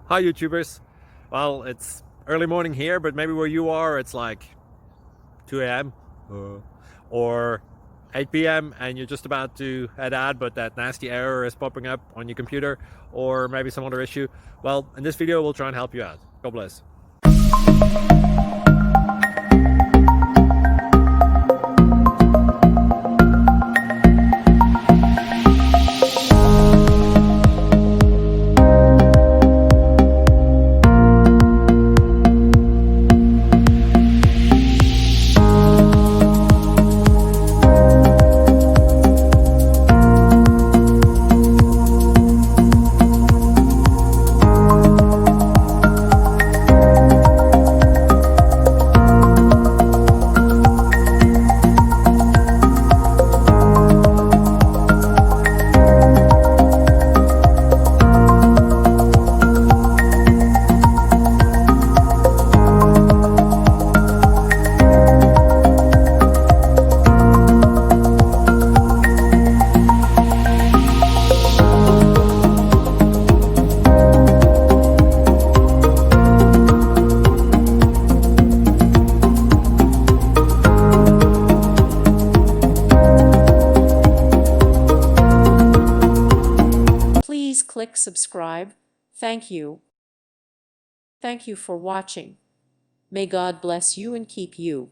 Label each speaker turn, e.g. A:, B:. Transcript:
A: Hi YouTubers. Well, it's early morning here, but maybe where you are it's like 2 a.m. Or 8 p.m. and you're just about to head out, but that nasty error is popping up on your computer, or maybe some other issue. Well, in this video we'll try and help you out. God bless.
B: Please click subscribe. Thank you. Thank you for watching. May God bless you and keep you.